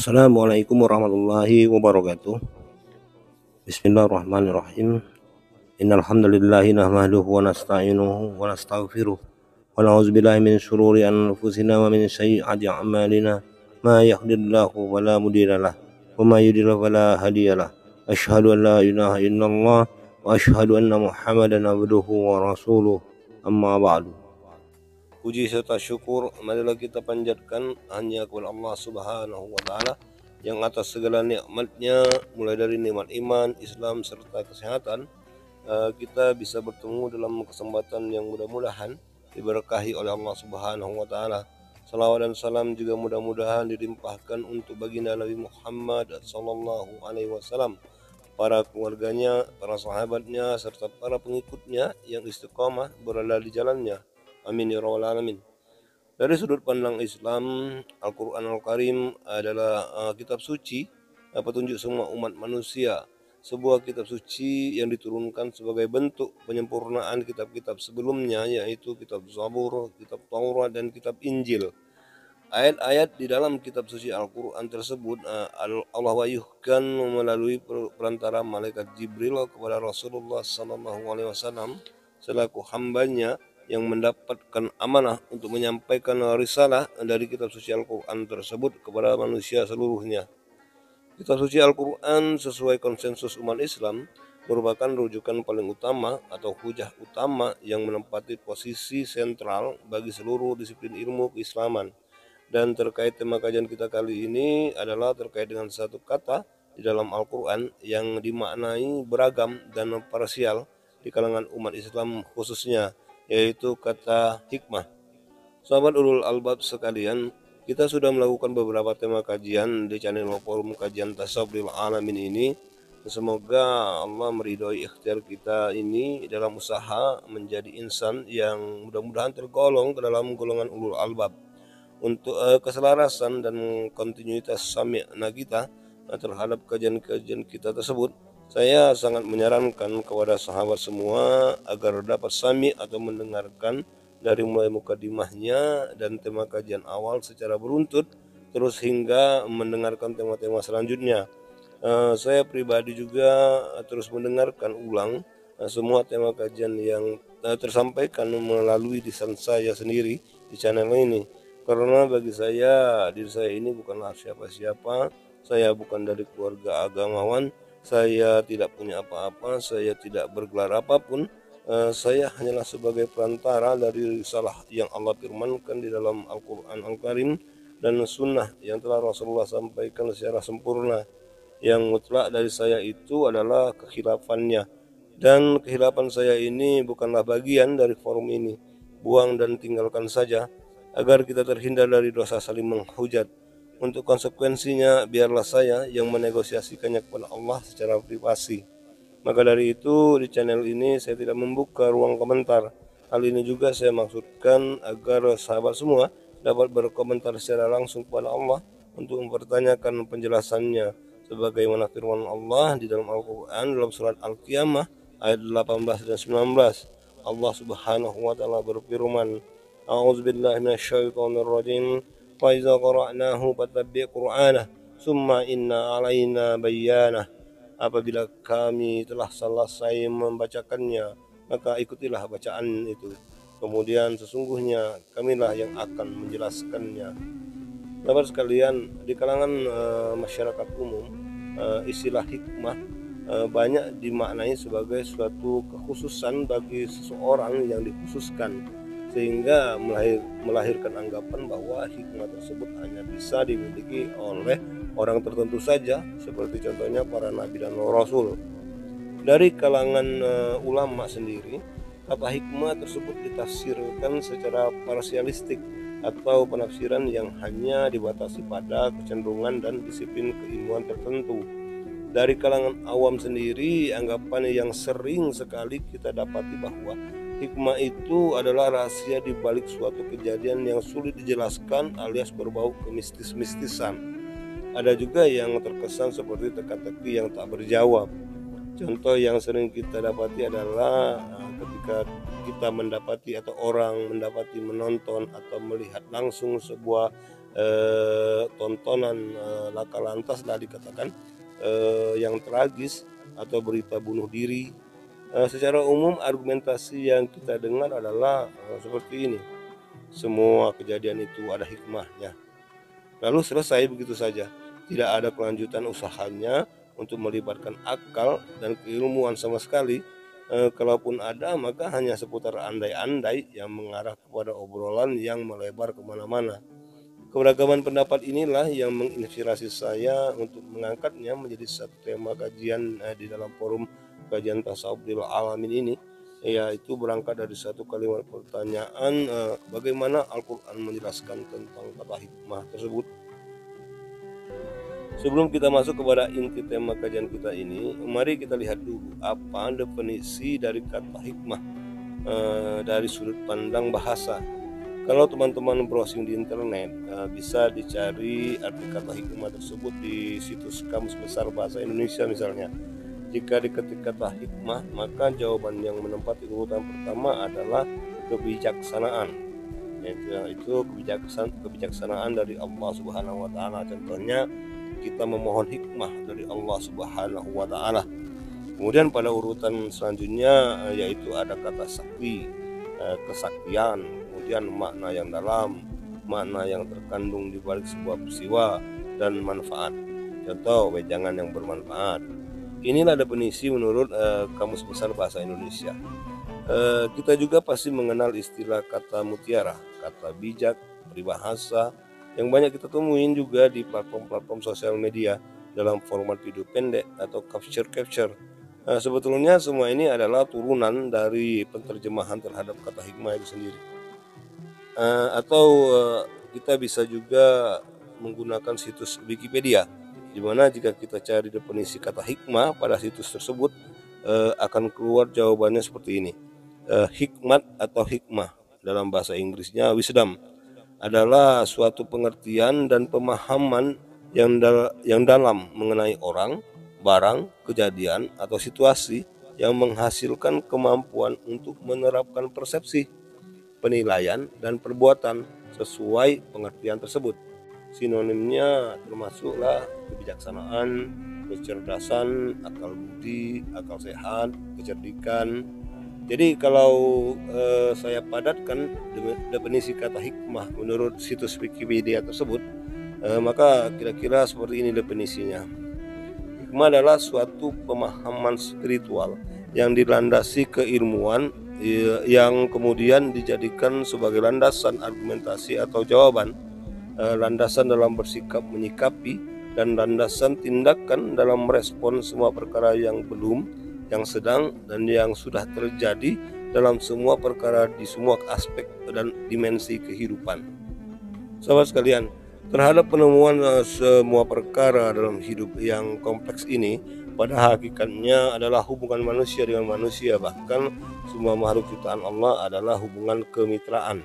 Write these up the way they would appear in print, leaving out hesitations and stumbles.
Assalamualaikum warahmatullahi wabarakatuh. Bismillahirrahmanirrahim. Innal hamdalillahi nahmaduhu wa nasta'inuhu wa nastaghfiruh wa na'udzubillahi min syururi anfusina wa min sayyiati a'malina. Ma yahdihillahu fala mudhillalah wa ma yudhlil fala hadiyalah. Asyhadu an la ilaha illallah wa asyhadu anna Muhammadan abduhu wa rasuluh. Amma ba'du. Puji serta syukur marilah kita panjatkan hanya kepada Allah Subhanahu wa taala yang atas segala nikmatnya, mulai dari nikmat iman, Islam serta kesehatan, kita bisa bertemu dalam kesempatan yang mudah-mudahan diberkahi oleh Allah Subhanahu wa taala. Salawat dan salam juga mudah-mudahan dilimpahkan untuk baginda Nabi Muhammad sallallahu alaihi wasallam, para keluarganya, para sahabatnya serta para pengikutnya yang istiqamah berada di jalannya. Amin ya rabbal alamin. Dari sudut pandang Islam, Al-Quran Al-Karim adalah kitab suci, petunjuk semua umat manusia. Sebuah kitab suci yang diturunkan sebagai bentuk penyempurnaan kitab-kitab sebelumnya, yaitu kitab Zabur, kitab Taurat, dan kitab Injil. Ayat-ayat di dalam kitab suci Al-Quran tersebut Allah wahyukan melalui perantara malaikat Jibril kepada Rasulullah SAW selaku hambanya yang mendapatkan amanah untuk menyampaikan risalah dari kitab suci Al-Quran tersebut kepada manusia seluruhnya. Kitab suci Al-Quran sesuai konsensus umat Islam merupakan rujukan paling utama atau hujah utama yang menempati posisi sentral bagi seluruh disiplin ilmu keislaman. Dan terkait tema kajian kita kali ini adalah terkait dengan satu kata di dalam Al-Quran yang dimaknai beragam dan parsial di kalangan umat Islam khususnya, yaitu kata hikmah. Sahabat ulul albab sekalian, kita sudah melakukan beberapa tema kajian di channel forum kajian tasawuf lil alamin ini. Semoga Allah meridhoi ikhtiar kita ini dalam usaha menjadi insan yang mudah-mudahan tergolong ke dalam golongan ulul albab. Untuk keselarasan dan kontinuitas sami'na kita terhadap kajian-kajian kita tersebut, saya sangat menyarankan kepada sahabat semua agar dapat sami atau mendengarkan dari mulai mukadimahnya dan tema kajian awal secara beruntut terus hingga mendengarkan tema-tema selanjutnya. Saya pribadi juga terus mendengarkan ulang semua tema kajian yang tersampaikan melalui lisan saya sendiri di channel ini, karena bagi saya diri saya ini bukanlah siapa-siapa. Saya bukan dari keluarga agamawan, saya tidak punya apa-apa, saya tidak bergelar apapun. Saya hanyalah sebagai perantara dari risalah yang Allah firmankan di dalam Al-Quran Al-Karim dan sunnah yang telah Rasulullah sampaikan secara sempurna. Yang mutlak dari saya itu adalah kekhilafannya, dan kehilafan saya ini bukanlah bagian dari forum ini. Buang dan tinggalkan saja agar kita terhindar dari dosa saling menghujat. Untuk konsekuensinya biarlah saya yang menegosiasikannya kepada Allah secara privasi. Maka dari itu di channel ini saya tidak membuka ruang komentar. Hal ini juga saya maksudkan agar sahabat semua dapat berkomentar secara langsung kepada Allah untuk mempertanyakan penjelasannya, sebagaimana firman Allah di dalam Al-Quran dalam surat Al-Qiyamah ayat 18 dan 19. Allah Subhanahu wa taala berfirman, A'udzubillahi minasyaitonirrajim. Fa iza qara'nahu fattabi' qur'anah summa inna 'alaina bayanah. Apabila kami telah selesai membacakannya, maka ikutilah bacaan itu. Kemudian sesungguhnya kamilah yang akan menjelaskannya. Sahabat sekalian, di kalangan masyarakat umum, istilah hikmah banyak dimaknai sebagai suatu kekhususan bagi seseorang yang dikhususkan, sehingga melahirkan anggapan bahwa hikmah tersebut hanya bisa dimiliki oleh orang tertentu saja, seperti contohnya para nabi dan rasul. Dari kalangan ulama sendiri, kata hikmah tersebut ditafsirkan secara parsialistik atau penafsiran yang hanya dibatasi pada kecenderungan dan disiplin keilmuan tertentu. Dari kalangan awam sendiri, anggapan yang sering sekali kita dapati bahwa hikmah itu adalah rahasia di balik suatu kejadian yang sulit dijelaskan alias berbau kemistis-mistisan. Ada juga yang terkesan seperti teka-teki yang tak berjawab. Contoh yang sering kita dapati adalah ketika kita mendapati atau orang mendapati menonton atau melihat langsung sebuah tontonan laka lantas lah dikatakan yang tragis atau berita bunuh diri. Secara umum argumentasi yang kita dengar adalah seperti ini, semua kejadian itu ada hikmahnya, lalu selesai begitu saja, tidak ada kelanjutan usahanya untuk melibatkan akal dan keilmuan sama sekali. Kalaupun ada, maka hanya seputar andai-andai yang mengarah kepada obrolan yang melebar kemana-mana. Keberagaman pendapat inilah yang menginspirasi saya untuk mengangkatnya menjadi satu tema kajian di dalam forum kajian tasawuf lil alamin ini, yaitu berangkat dari satu kalimat pertanyaan, bagaimana Al-Quran menjelaskan tentang kata hikmah tersebut. Sebelum kita masuk kepada inti tema kajian kita ini, mari kita lihat dulu apa definisi dari kata hikmah dari sudut pandang bahasa. Kalau teman-teman browsing di internet, bisa dicari arti kata hikmah tersebut di situs Kamus Besar Bahasa Indonesia misalnya. Jika diketik kata hikmah, maka jawaban yang menempati urutan pertama adalah kebijaksanaan. Itu kebijaksanaan dari Allah Subhanahu wa taala. Contohnya, kita memohon hikmah dari Allah Subhanahu wa taala. Kemudian pada urutan selanjutnya yaitu ada kata sakti, kesaktian, kemudian makna yang dalam, makna yang terkandung di balik sebuah peristiwa, dan manfaat. Contoh, wejangan yang bermanfaat. Inilah definisi menurut Kamus Besar Bahasa Indonesia. Kita juga pasti mengenal istilah kata mutiara, kata bijak, peribahasa, yang banyak kita temuin juga di platform-platform sosial media dalam format video pendek atau capture. Sebetulnya semua ini adalah turunan dari penerjemahan terhadap kata hikmah itu sendiri. Atau kita bisa juga menggunakan situs Wikipedia, di mana jika kita cari definisi kata hikmah pada situs tersebut akan keluar jawabannya seperti ini. Hikmat atau hikmah dalam bahasa Inggrisnya wisdom adalah suatu pengertian dan pemahaman yang dalam mengenai orang, barang, kejadian, atau situasi yang menghasilkan kemampuan untuk menerapkan persepsi, penilaian, dan perbuatan sesuai pengertian tersebut. Sinonimnya termasuklah kebijaksanaan, kecerdasan, akal budi, akal sehat, kecerdikan. Jadi kalau saya padatkan definisi kata hikmah menurut situs Wikipedia tersebut, maka kira-kira seperti ini definisinya. Hikmah adalah suatu pemahaman spiritual yang dilandasi keilmuan yang kemudian dijadikan sebagai landasan argumentasi atau jawaban, landasan dalam bersikap menyikapi, dan landasan tindakan dalam merespon semua perkara yang belum, yang sedang, dan yang sudah terjadi dalam semua perkara di semua aspek dan dimensi kehidupan. Sahabat sekalian, terhadap penemuan semua perkara dalam hidup yang kompleks ini pada hakikatnya adalah hubungan manusia dengan manusia, bahkan semua makhluk ciptaan Allah adalah hubungan kemitraan.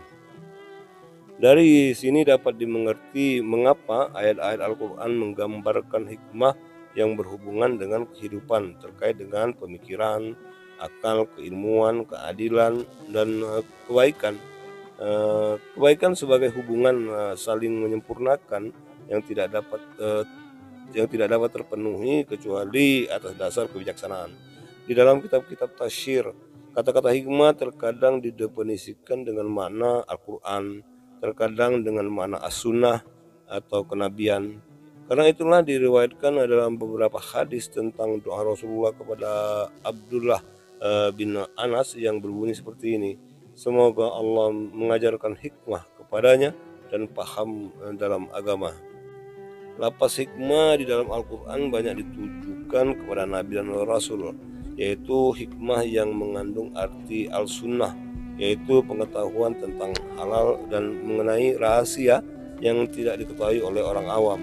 Dari sini dapat dimengerti mengapa ayat-ayat Al-Quran menggambarkan hikmah yang berhubungan dengan kehidupan terkait dengan pemikiran, akal, keilmuan, keadilan, dan kebaikan. Kebaikan sebagai hubungan saling menyempurnakan yang tidak dapat terpenuhi kecuali atas dasar kebijaksanaan. Di dalam kitab-kitab tafsir, kata-kata hikmah terkadang didefinisikan dengan makna Al-Quran, terkadang dengan makna as-sunnah atau kenabian. Karena itulah diriwayatkan dalam beberapa hadis tentang doa Rasulullah kepada Abdullah bin Anas yang berbunyi seperti ini. Semoga Allah mengajarkan hikmah kepadanya dan paham dalam agama. Lapas hikmah di dalam Al-Quran banyak ditujukan kepada Nabi dan Rasul, yaitu hikmah yang mengandung arti al-sunnah, yaitu pengetahuan tentang halal dan mengenai rahasia yang tidak diketahui oleh orang awam.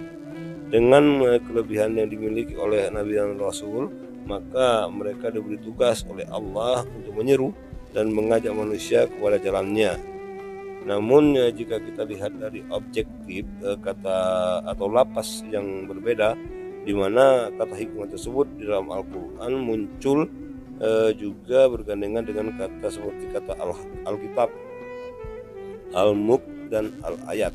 Dengan kelebihan yang dimiliki oleh Nabi dan Rasul, maka mereka diberi tugas oleh Allah untuk menyeru dan mengajak manusia kepada jalannya. Namun jika kita lihat dari objektif kata atau lapas yang berbeda, di mana kata hikmah tersebut di dalam Al-Quran muncul juga bergandengan dengan kata seperti kata Alkitab, Al-Mulk, dan Al-Ayat.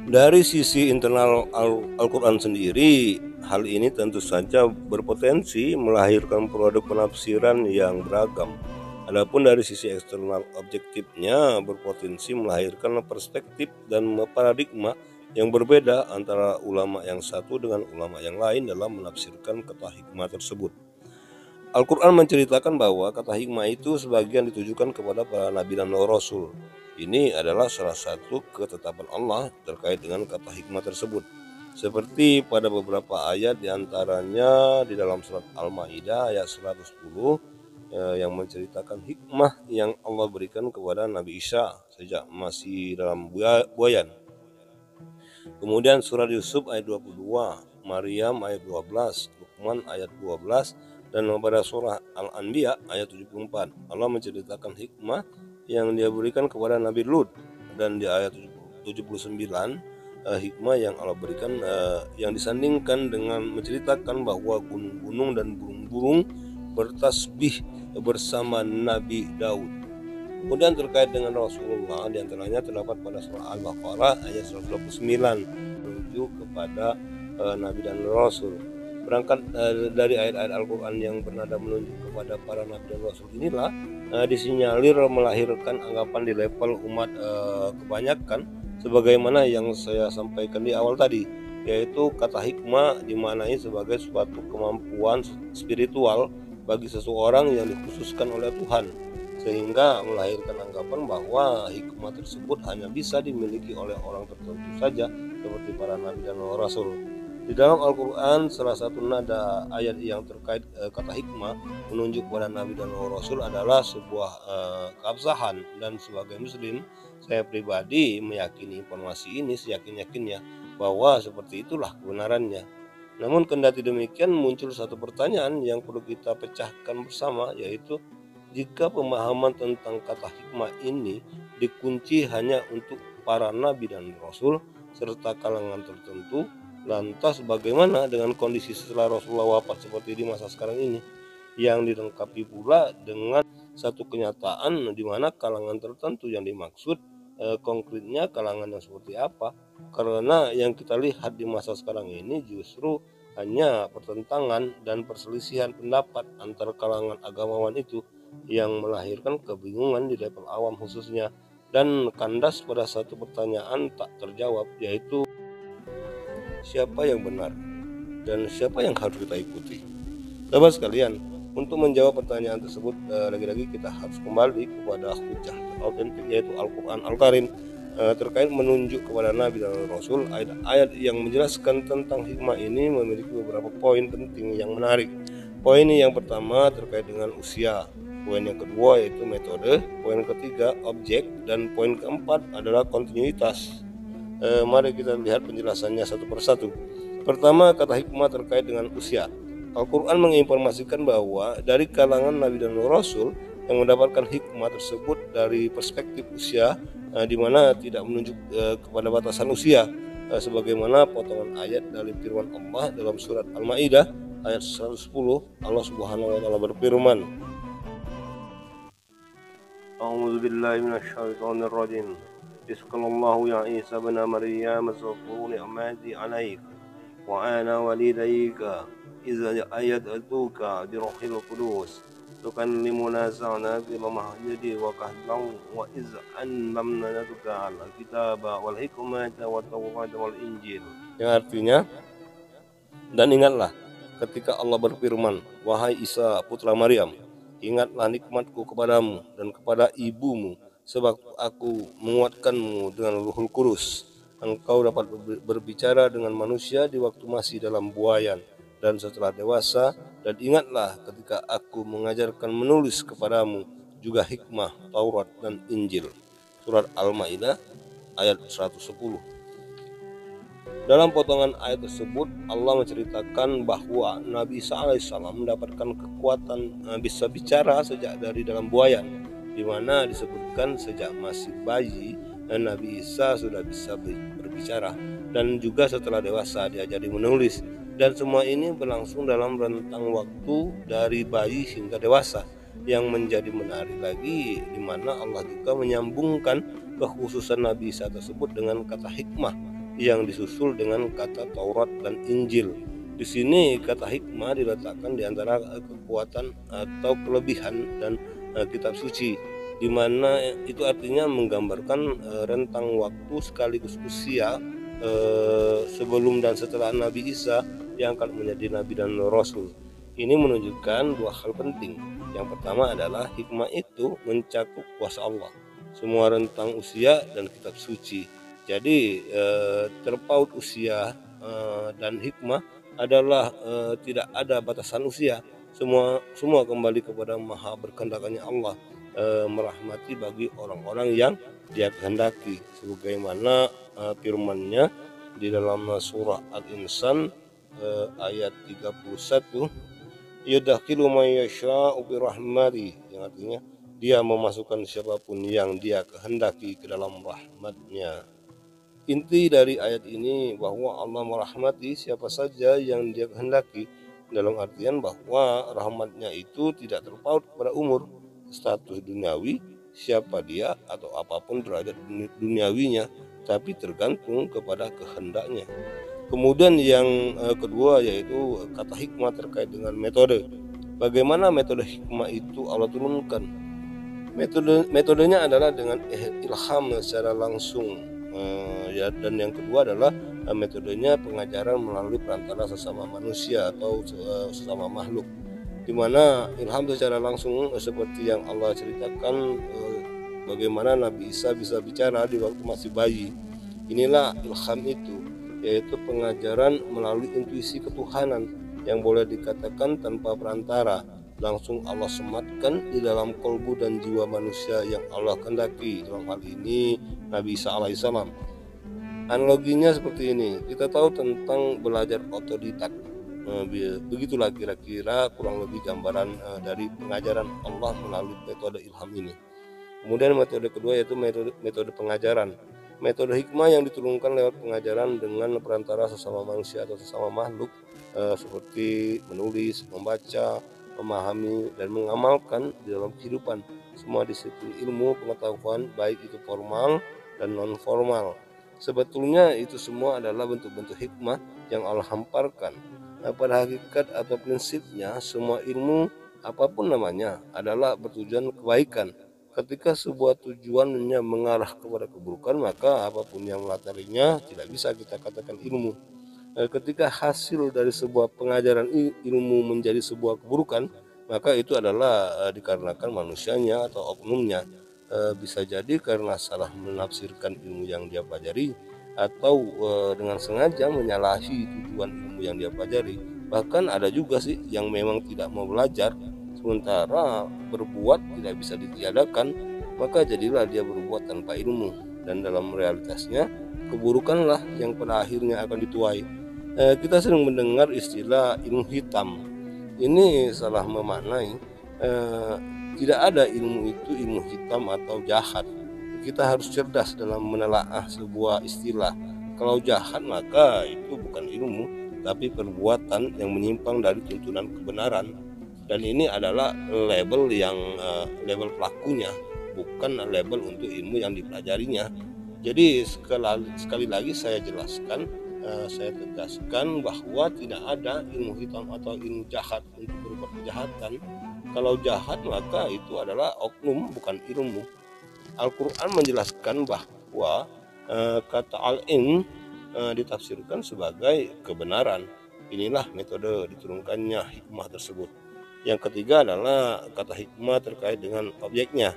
Dari sisi internal Al-Quran sendiri, hal ini tentu saja berpotensi melahirkan produk penafsiran yang beragam. Adapun dari sisi eksternal objektifnya berpotensi melahirkan perspektif dan paradigma yang berbeda antara ulama yang satu dengan ulama yang lain dalam menafsirkan kata hikmah tersebut. Al-Quran menceritakan bahwa kata hikmah itu sebagian ditujukan kepada para nabi dan rasul. Ini adalah salah satu ketetapan Allah terkait dengan kata hikmah tersebut. Seperti pada beberapa ayat diantaranya di dalam surat Al-Maidah ayat 110 yang menceritakan hikmah yang Allah berikan kepada Nabi Isa sejak masih dalam buayan. Kemudian surat Yusuf ayat 22, Maryam ayat 12, Luqman ayat 12, dan pada surah Al-Anbiya ayat 74 Allah menceritakan hikmah yang dia berikan kepada Nabi Lut, dan di ayat 79 hikmah yang Allah berikan yang disandingkan dengan menceritakan bahwa gunung-gunung dan burung-burung bertasbih bersama Nabi Daud. Kemudian terkait dengan Rasulullah diantaranya terdapat pada surah Al-Baqarah ayat 129 merujuk kepada Nabi dan Rasul. Berangkat dari ayat-ayat Al-Quran yang bernada menunjuk kepada para Nabi dan Rasul inilah disinyalir melahirkan anggapan di level umat kebanyakan sebagaimana yang saya sampaikan di awal tadi, yaitu kata hikmah dimaknai sebagai suatu kemampuan spiritual bagi seseorang yang dikhususkan oleh Tuhan, sehingga melahirkan anggapan bahwa hikmah tersebut hanya bisa dimiliki oleh orang tertentu saja seperti para Nabi dan Rasul. Di dalam Al-Quran salah satu nada ayat yang terkait kata hikmah menunjuk kepada Nabi dan Rasul adalah sebuah keabsahan, dan sebagai muslim saya pribadi meyakini informasi ini seyakin-yakinnya bahwa seperti itulah kebenarannya. Namun kendati demikian muncul satu pertanyaan yang perlu kita pecahkan bersama, yaitu jika pemahaman tentang kata hikmah ini dikunci hanya untuk para Nabi dan Rasul serta kalangan tertentu, lantas bagaimana dengan kondisi setelah Rasulullah wafat seperti di masa sekarang ini, yang dilengkapi pula dengan satu kenyataan di mana kalangan tertentu yang dimaksud konkretnya kalangan yang seperti apa? Karena yang kita lihat di masa sekarang ini justru hanya pertentangan dan perselisihan pendapat antar kalangan agamawan itu yang melahirkan kebingungan di level awam khususnya, dan kandas pada satu pertanyaan tak terjawab, yaitu siapa yang benar dan siapa yang harus kita ikuti. Sahabat sekalian, untuk menjawab pertanyaan tersebut lagi-lagi kita harus kembali kepada hujjah autentik, yaitu Al-Quran Al-Karim terkait menunjuk kepada Nabi dan Rasul. Ayat yang menjelaskan tentang hikmah ini memiliki beberapa poin penting yang menarik. Poin yang pertama terkait dengan usia, poin yang kedua yaitu metode, poin ketiga objek, dan poin keempat adalah kontinuitas. Mari kita lihat penjelasannya satu persatu. Pertama, kata hikmah terkait dengan usia. Al-Quran menginformasikan bahwa dari kalangan Nabi dan Rasul yang mendapatkan hikmah tersebut dari perspektif usia, di mana tidak menunjuk kepada batasan usia, sebagaimana potongan ayat dari firman Allah dalam surat Al-Maidah ayat 110. Allah Subhanahu wa taala berfirman, A'udzu billahi minasyaitonir rajim. Bismillahirrahmanirrahim. Ya Isa bin Maryam azkuru ni'mati 'alaik wa ana walidayka idza ayatuka bi ruhil qudus tukallimuna nas bil mahdi wa kahlan wa iz anlamna laka al-kitaba wal hikmata wat tawrata wal injil. Yang artinya, dan ingatlah ketika Allah berfirman, wahai Isa putra Maryam, ingatlah nikmatku kepadamu dan kepada ibumu, sebab aku menguatkanmu dengan Ruhul Kudus. Engkau dapat berbicara dengan manusia di waktu masih dalam buayan dan setelah dewasa, dan ingatlah ketika aku mengajarkan menulis kepadamu juga hikmah, Taurat, dan Injil. Surat Al-Maidah ayat 110. Dalam potongan ayat tersebut Allah menceritakan bahwa Nabi Isa alaihissalam mendapatkan kekuatan bisa bicara sejak dari dalam buayan, di mana disebutkan sejak masih bayi Nabi Isa sudah bisa berbicara bicara, dan juga setelah dewasa diajari menulis. Dan semua ini berlangsung dalam rentang waktu dari bayi hingga dewasa. Yang menjadi menarik lagi di mana Allah juga menyambungkan kekhususan Nabi Isa tersebut dengan kata hikmah yang disusul dengan kata Taurat dan Injil. Di sini kata hikmah diletakkan di antara kekuatan atau kelebihan dan kitab suci, di mana itu artinya menggambarkan rentang waktu sekaligus usia sebelum dan setelah Nabi Isa yang akan menjadi Nabi dan Rasul. Ini menunjukkan dua hal penting. Yang pertama adalah hikmah itu mencakup kuasa Allah, semua rentang usia dan kitab suci. Jadi terpaut usia dan hikmah adalah tidak ada batasan usia. Semua kembali kepada maha berkehendaknya Allah, merahmati bagi orang-orang yang Dia kehendaki, sebagaimana firman-Nya di dalam surah Al-Insan ayat 31, yudakhilu may yasha'u bi rahmati, yang artinya Dia memasukkan siapapun yang Dia kehendaki ke dalam rahmat-Nya. Inti dari ayat ini bahwa Allah merahmati siapa saja yang Dia kehendaki, dalam artian bahwa rahmat-Nya itu tidak terpaut pada umur, status duniawi, siapa dia atau apapun derajat duniawinya, tapi tergantung kepada kehendak-Nya. Kemudian yang kedua yaitu kata hikmah terkait dengan metode. Bagaimana metode hikmah itu Allah turunkan? Metodenya adalah dengan ilham secara langsung, dan yang kedua adalah metodenya pengajaran melalui perantara sesama manusia atau sesama makhluk, di mana ilham secara langsung seperti yang Allah ceritakan bagaimana Nabi Isa bisa bicara di waktu masih bayi. Inilah ilham itu, yaitu pengajaran melalui intuisi ketuhanan yang boleh dikatakan tanpa perantara, langsung Allah sematkan di dalam kolbu dan jiwa manusia yang Allah kehendaki, dalam hal ini Nabi Isa alaihissalam. Analoginya seperti ini, kita tahu tentang belajar otodidak. Begitulah kira-kira kurang lebih gambaran dari pengajaran Allah melalui metode ilham ini. Kemudian metode kedua yaitu metode pengajaran. Metode hikmah yang diturunkan lewat pengajaran dengan perantara sesama manusia atau sesama makhluk, seperti menulis, membaca, memahami, dan mengamalkan di dalam kehidupan semua disiplin ilmu pengetahuan, baik itu formal dan non formal. Sebetulnya itu semua adalah bentuk-bentuk hikmah yang Allah hamparkan. Pada hakikat atau prinsipnya semua ilmu apapun namanya adalah bertujuan kebaikan. Ketika sebuah tujuannya mengarah kepada keburukan, maka apapun yang melatarinya tidak bisa kita katakan ilmu. Ketika hasil dari sebuah pengajaran ilmu menjadi sebuah keburukan, maka itu adalah dikarenakan manusianya atau oknumnya. Bisa jadi karena salah menafsirkan ilmu yang dia pelajari, atau dengan sengaja menyalahi tujuan ilmu yang dia pelajari. Bahkan ada juga sih yang memang tidak mau belajar, sementara berbuat tidak bisa ditiadakan, maka jadilah dia berbuat tanpa ilmu, dan dalam realitasnya keburukanlah yang pada akhirnya akan dituai. Kita sering mendengar istilah ilmu hitam. Ini salah memaknai. Tidak ada ilmu itu ilmu hitam atau jahat. Kita harus cerdas dalam menelaah sebuah istilah. Kalau jahat maka itu bukan ilmu, tapi perbuatan yang menyimpang dari tuntunan kebenaran. Dan ini adalah label yang label pelakunya, bukan label untuk ilmu yang dipelajarinya. Jadi sekali lagi saya jelaskan, saya tegaskan bahwa tidak ada ilmu hitam atau ilmu jahat untuk berbuat kejahatan. Kalau jahat maka itu adalah oknum, bukan ilmu. Al-Quran menjelaskan bahwa kata al-ilm ditafsirkan sebagai kebenaran. Inilah metode diturunkannya hikmah tersebut. Yang ketiga adalah kata hikmah terkait dengan objeknya.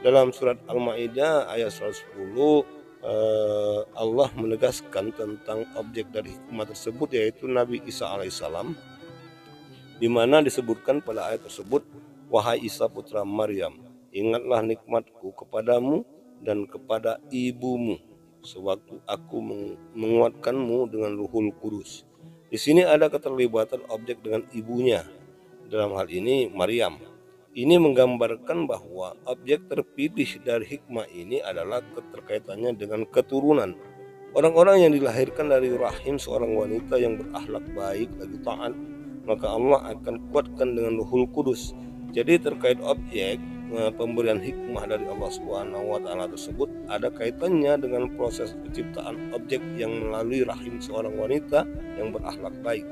Dalam surat Al-Maidah ayat 110, Allah menegaskan tentang objek dari hikmah tersebut, yaitu Nabi Isa alaihissalam, di mana disebutkan pada ayat tersebut, wahai Isa putra Maryam, ingatlah nikmatku kepadamu dan kepada ibumu sewaktu aku menguatkanmu dengan Ruhul Kudus. Di sini ada keterlibatan objek dengan ibunya, dalam hal ini Maryam. Ini menggambarkan bahwa objek terpilih dari hikmah ini adalah keterkaitannya dengan keturunan, Orang-orang yang dilahirkan dari rahim seorang wanita yang berakhlak baik lagi taat, maka Allah akan kuatkan dengan Ruhul Kudus. Jadi terkait objek pemberian hikmah dari Allah Subhanahu wa taala tersebut ada kaitannya dengan proses penciptaan objek yang melalui rahim seorang wanita yang berakhlak baik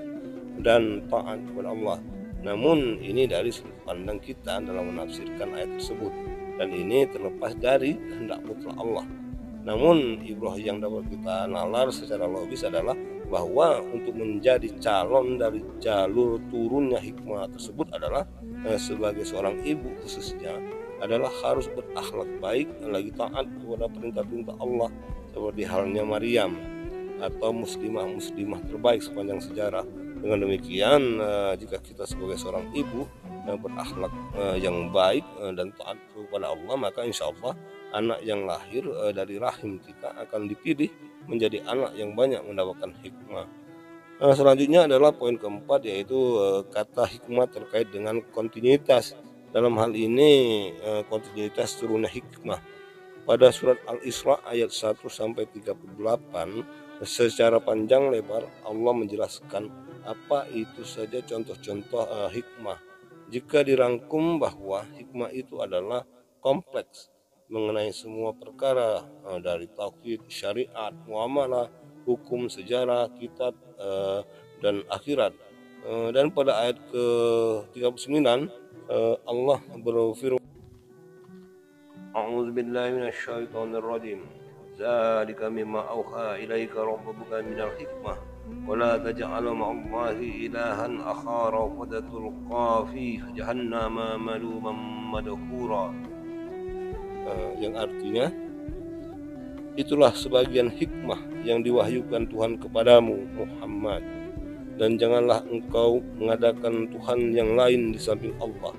dan taat kepada Allah. Namun ini dari sudut pandang kita dalam menafsirkan ayat tersebut, dan ini terlepas dari kehendak mutlak Allah. Namun ibrah yang dapat kita nalar secara logis adalah bahwa untuk menjadi calon dari jalur turunnya hikmah tersebut adalah sebagai seorang ibu khususnya adalah harus berakhlak baik dan lagi taat kepada perintah-perintah Allah, seperti halnya Maryam atau muslimah terbaik sepanjang sejarah. Dengan demikian jika kita sebagai seorang ibu berakhlak yang baik dan taat kepada Allah, maka insya Allah anak yang lahir dari rahim kita akan dipilih menjadi anak yang banyak mendapatkan hikmah. Selanjutnya adalah poin keempat, yaitu kata hikmah terkait dengan kontinuitas. Dalam hal ini kontinuitas turunnya hikmah. Pada surat Al-Isra ayat 1-38 secara panjang lebar Allah menjelaskan apa itu saja contoh-contoh hikmah. Jika dirangkum bahwa hikmah itu adalah kompleks mengenai semua perkara dari tauhid, syariat, muamalah, hukum, sejarah, kitab, dan akhirat. Dan pada ayat ke-39 Allah berfirman, A'udzu billahi minasyaitonir rajim. Dzalika mimma auha ilaika rabbuka minal hikmah wa la taj'al ma'allahi ilahan akhara wa tulqa fi jahannama maluman madhura. Yang artinya, itulah sebagian hikmah yang diwahyukan Tuhan kepadamu Muhammad, dan janganlah engkau mengadakan Tuhan yang lain di samping Allah,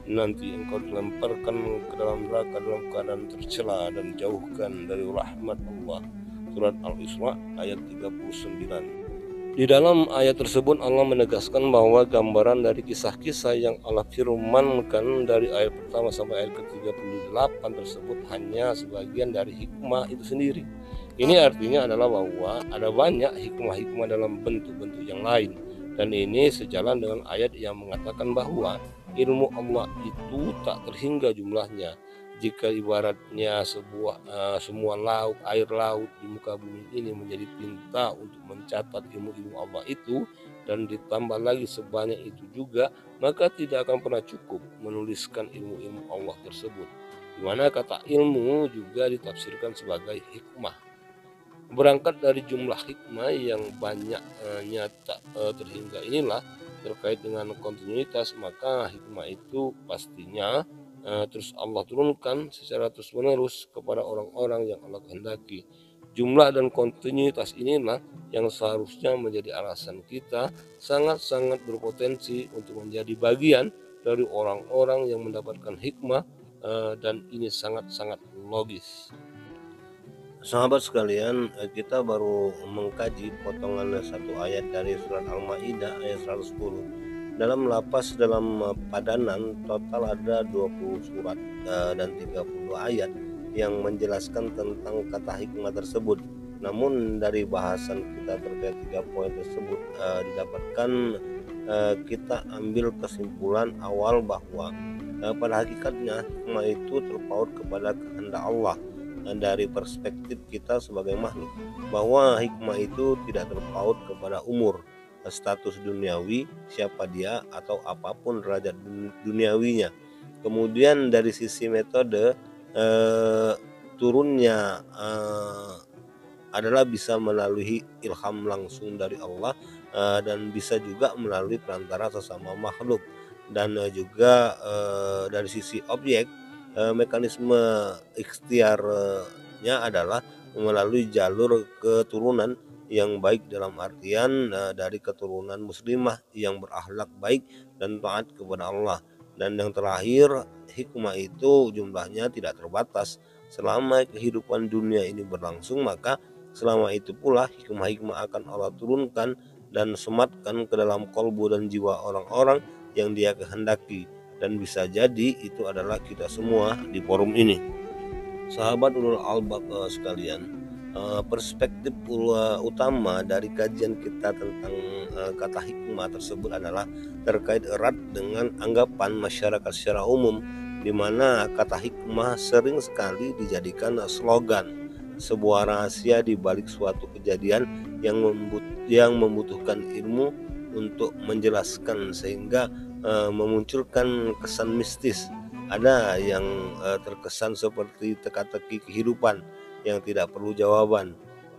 nanti engkau dilemparkan ke dalam neraka dalam keadaan tercela dan jauhkan dari rahmat Allah. Surat Al-Isra ayat 39. Di dalam ayat tersebut Allah menegaskan bahwa gambaran dari kisah-kisah yang Allah firmankan dari ayat pertama sampai ayat ke-38 tersebut hanya sebagian dari hikmah itu sendiri. Ini artinya adalah bahwa ada banyak hikmah-hikmah dalam bentuk-bentuk yang lain, dan ini sejalan dengan ayat yang mengatakan bahwa ilmu Allah itu tak terhingga jumlahnya. Jika ibaratnya semua laut, air laut di muka bumi ini menjadi tinta untuk mencatat ilmu-ilmu Allah itu, dan ditambah lagi sebanyak itu juga, maka tidak akan pernah cukup menuliskan ilmu-ilmu Allah tersebut. Di mana kata ilmu juga ditafsirkan sebagai hikmah. Berangkat dari jumlah hikmah yang banyaknya tak terhingga inilah terkait dengan kontinuitas, maka hikmah itu pastinya terus Allah turunkan secara terus-menerus kepada orang-orang yang Allah kehendaki. Jumlah dan kontinuitas inilah yang seharusnya menjadi alasan kita sangat-sangat berpotensi untuk menjadi bagian dari orang-orang yang mendapatkan hikmah, dan ini sangat-sangat logis. Sahabat sekalian, kita baru mengkaji potongan satu ayat dari surat Al-Maidah ayat 110. Dalam lapas dalam padanan total ada 20 surat dan 30 ayat yang menjelaskan tentang kata hikmah tersebut. Namun dari bahasan kita terkait 3 poin tersebut didapatkan kita ambil kesimpulan awal bahwa pada hakikatnya hikmah itu terpaut kepada kehendak Allah. Dari perspektif kita sebagai makhluk, bahwa hikmah itu tidak terpaut kepada umur, status duniawi, siapa dia, atau apapun derajat duniawinya. Kemudian dari sisi metode turunnya adalah bisa melalui ilham langsung dari Allah, dan bisa juga melalui perantara sesama makhluk. Dan juga dari sisi objek, mekanisme ikhtiarnya adalah melalui jalur keturunan yang baik, dalam artian dari keturunan muslimah yang berakhlak baik dan taat kepada Allah. Dan yang terakhir, hikmah itu jumlahnya tidak terbatas. Selama kehidupan dunia ini berlangsung, maka selama itu pula hikmah-hikmah akan Allah turunkan dan sematkan ke dalam kolbu dan jiwa orang-orang yang Dia kehendaki. Dan bisa jadi itu adalah kita semua di forum ini. Sahabat ulul albab sekalian, perspektif utama dari kajian kita tentang kata hikmah tersebut adalah terkait erat dengan anggapan masyarakat secara umum, di mana kata hikmah sering sekali dijadikan slogan, sebuah rahasia di balik suatu kejadian yang membutuhkan ilmu untuk menjelaskan, sehingga memunculkan kesan mistis. Ada yang terkesan seperti teka-teki kehidupan yang tidak perlu jawaban.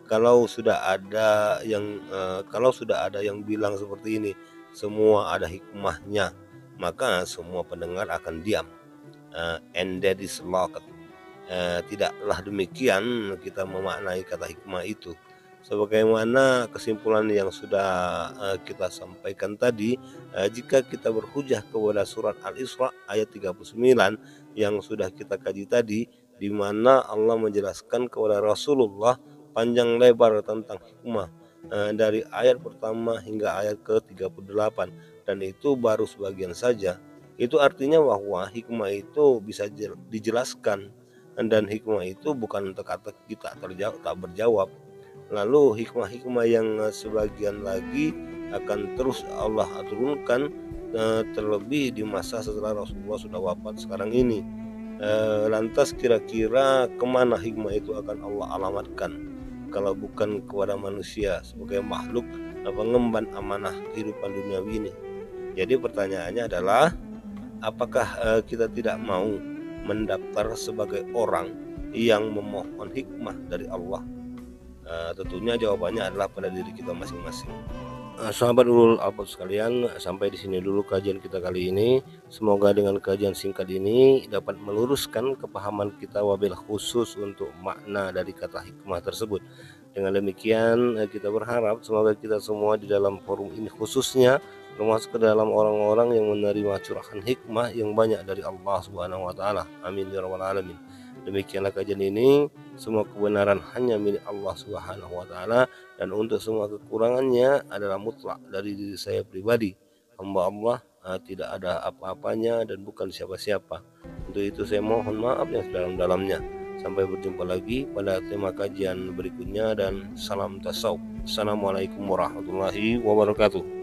Kalau sudah ada yang bilang seperti ini, semua ada hikmahnya, maka semua pendengar akan diam. And that is locked. Tidaklah demikian kita memaknai kata hikmah itu. Sebagaimana kesimpulan yang sudah kita sampaikan tadi, jika kita berhujah kepada surat Al-Isra ayat 39 yang sudah kita kaji tadi, di mana Allah menjelaskan kepada Rasulullah panjang lebar tentang hikmah dari ayat pertama hingga ayat ke-38, dan itu baru sebagian saja. Itu artinya bahwa hikmah itu bisa dijelaskan, dan hikmah itu bukan teka-teki tak berjawab. Lalu hikmah-hikmah yang sebagian lagi akan terus Allah turunkan, terlebih di masa setelah Rasulullah sudah wafat sekarang ini. Lantas kira-kira kemana hikmah itu akan Allah alamatkan kalau bukan kepada manusia sebagai makhluk pengemban amanah kehidupan duniawi ini? Jadi pertanyaannya adalah, apakah kita tidak mau mendaftar sebagai orang yang memohon hikmah dari Allah? Tentunya jawabannya adalah pada diri kita masing-masing. Sahabat Ulul Albab sekalian, sampai di sini dulu kajian kita kali ini. Semoga dengan kajian singkat ini dapat meluruskan kepahaman kita, wabil khusus untuk makna dari kata hikmah tersebut. Dengan demikian kita berharap semoga kita semua di dalam forum ini khususnya termasuk ke dalam orang-orang yang menerima curahan hikmah yang banyak dari Allah Subhanahu wa taala. Amin ya rabbal alamin. Demikianlah kajian ini. Semua kebenaran hanya milik Allah Subhanahu wa taala, dan untuk semua kekurangannya adalah mutlak dari diri saya pribadi, hamba Allah, tidak ada apa-apanya dan bukan siapa-siapa. Untuk itu saya mohon maaf yang sedalam-dalamnya. Sampai berjumpa lagi pada tema kajian berikutnya, dan salam tasawuf. Assalamualaikum warahmatullahi wabarakatuh.